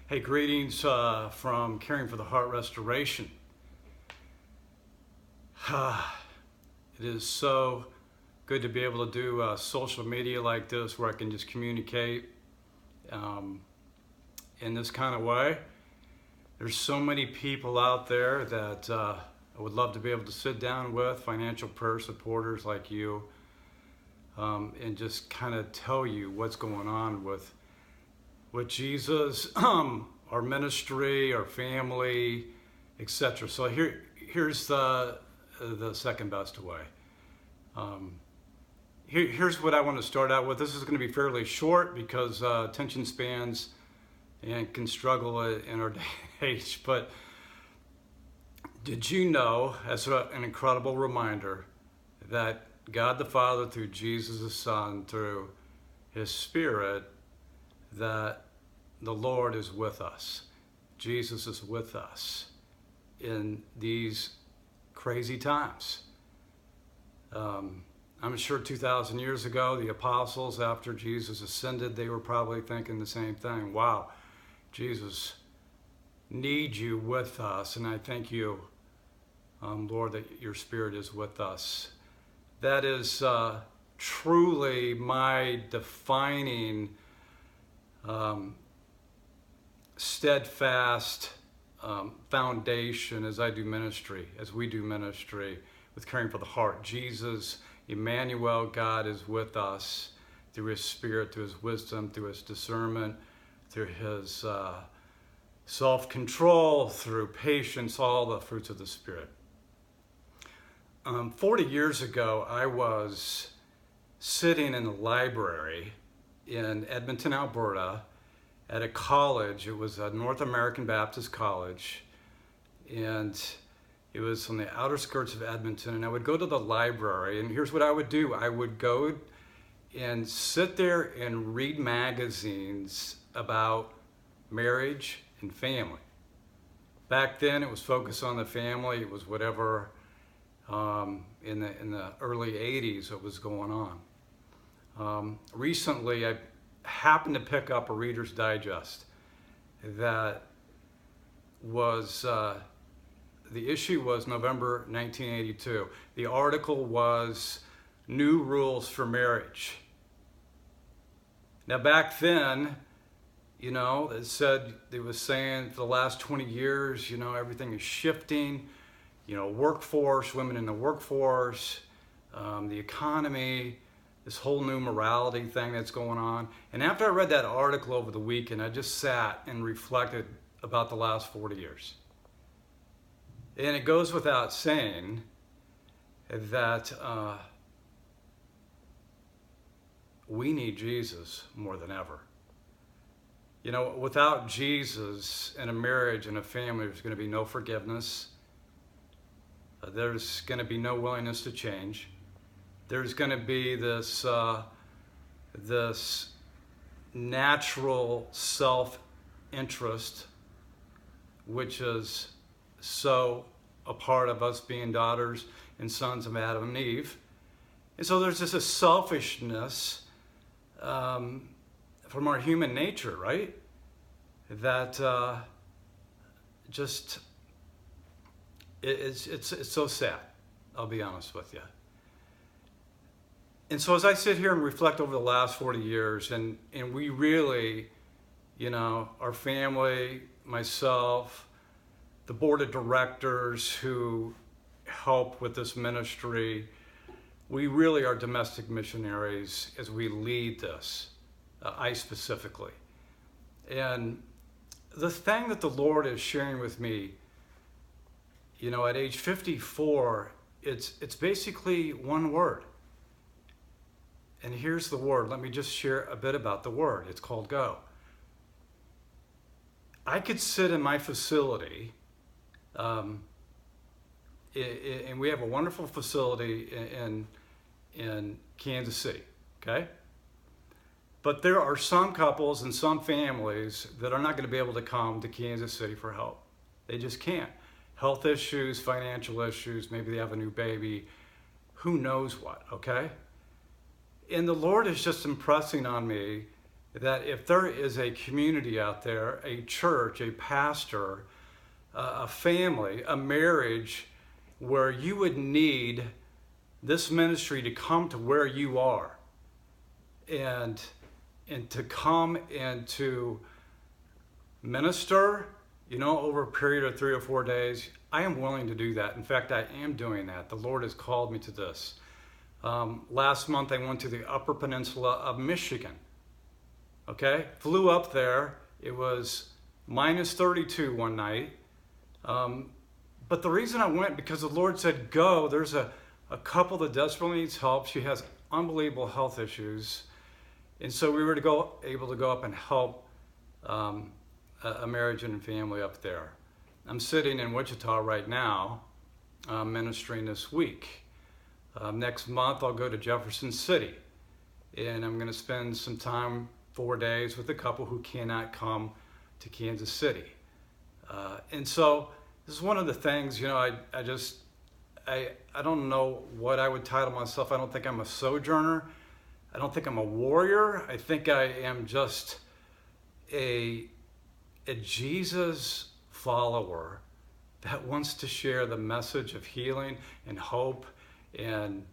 Hey, greetings from Caring for the Heart Restoration. It is so good to be able to do social media like this where I can just communicate in this kind of way. There's so many people out there that I would love to be able to sit down with, financial prayer supporters like you, and just kind of tell you what's going on with Jesus, our ministry, our family, etc. So here's the second best way. Here's what I want to start out with. This is going to be fairly short because attention spans can struggle in our day and age. But did you know, as an incredible reminder, that God the Father, through Jesus the Son, through His Spirit, that the Lord is with us. Jesus is with us in these crazy times. I'm sure 2,000 years ago, the apostles, after Jesus ascended, they were probably thinking the same thing. Wow, Jesus needs you with us, and I thank you, Lord, that your Spirit is with us. That is truly my defining steadfast foundation as we do ministry with Caring for the Heart. Jesus, Emmanuel, God is with us through His Spirit, through His wisdom, through His discernment, through His self-control, through patience, all the fruits of the Spirit. 40 years ago, I was sitting in the library in Edmonton, Alberta, at a college. It was a North American Baptist college, and it was on the outer skirts of Edmonton. And I would go to the library, and here's what I would do. I would go and sit there and read magazines about marriage and family. Back then, it was focused on the family. It was whatever in the early 80s that was going on. Recently, I happened to pick up a Reader's Digest that was, the issue was November 1982. The article was New Rules for Marriage. Now back then, it was saying for the last 20 years, everything is shifting, workforce, women in the workforce, the economy, this whole new morality thing that's going on. And after I read that article over the weekend, I just sat and reflected about the last 40 years. And it goes without saying that we need Jesus more than ever. Without Jesus in a marriage and a family, there's going to be no forgiveness. There's going to be no willingness to change. There's going to be this natural self-interest, which is so a part of us being daughters and sons of Adam and Eve. And so there's just a selfishness from our human nature, right? That it's so sad, I'll be honest with you. And so as I sit here and reflect over the last 40 years, and we really, our family, myself, the board of directors who help with this ministry, we really are domestic missionaries as we lead this, I specifically. And the thing that the Lord is sharing with me, at age 54, it's basically one word. And here's the word. Let me just share a bit about the word. It's called go. I could sit in my facility, and we have a wonderful facility in Kansas City, okay? But there are some couples and some families that are not going to be able to come to Kansas City for help. They just can't. Health issues, financial issues, maybe they have a new baby, who knows what, okay? And the Lord is just impressing on me that if there is a community out there, a church, a pastor, a family, a marriage, where you would need this ministry to come to where you are and to come and to minister, over a period of 3 or 4 days, I am willing to do that. In fact, I am doing that. The Lord has called me to this. Last month, I went to the Upper Peninsula of Michigan. Okay, flew up there. It was minus 32 one night. But the reason I went, because the Lord said, go. There's a couple that desperately needs help. She has unbelievable health issues. And so we were able to go up and help a marriage and family up there. I'm sitting in Wichita right now, ministering this week. Next month, I'll go to Jefferson City. And I'm going to spend some time, 4 days, with a couple who cannot come to Kansas City. And so this is one of the things, I don't know what I would title myself. I don't think I'm a sojourner. I don't think I'm a warrior. I think I am just a Jesus follower that wants to share the message of healing and hope and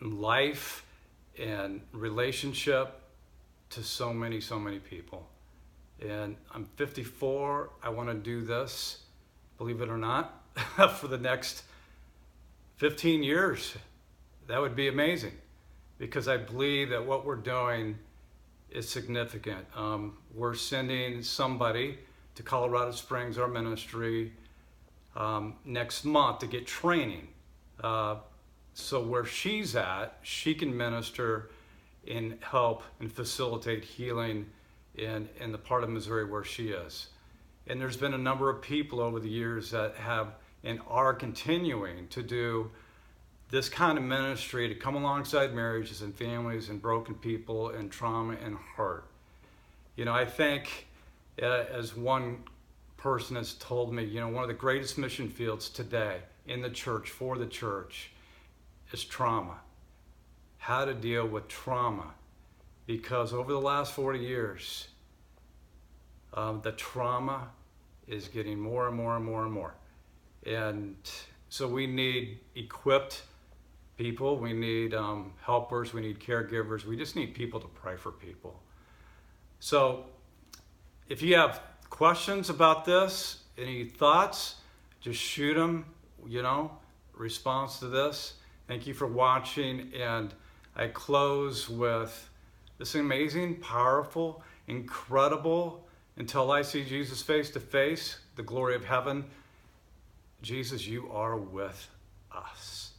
life and relationship to so many people. And I'm 54. I want to do this, believe it or not, for the next 15 years. That would be amazing, because I believe that what we're doing is significant. We're sending somebody to Colorado Springs, our ministry, next month to get training. So where she's at, she can minister and help and facilitate healing in the part of Missouri where she is. And there's been a number of people over the years that have and are continuing to do this kind of ministry, to come alongside marriages and families and broken people and trauma and hurt. I think, as one person has told me, one of the greatest mission fields today in the church, for the church, is trauma. How to deal with trauma. Because over the last 40 years, the trauma is getting more and more and more and more. And so we need equipped people, we need helpers, we need caregivers, we just need people to pray for people. So if you have questions about this, any thoughts, just shoot them, response to this. Thank you for watching, and I close with this amazing, powerful, incredible, until I see Jesus face to face, the glory of heaven. Jesus, you are with us.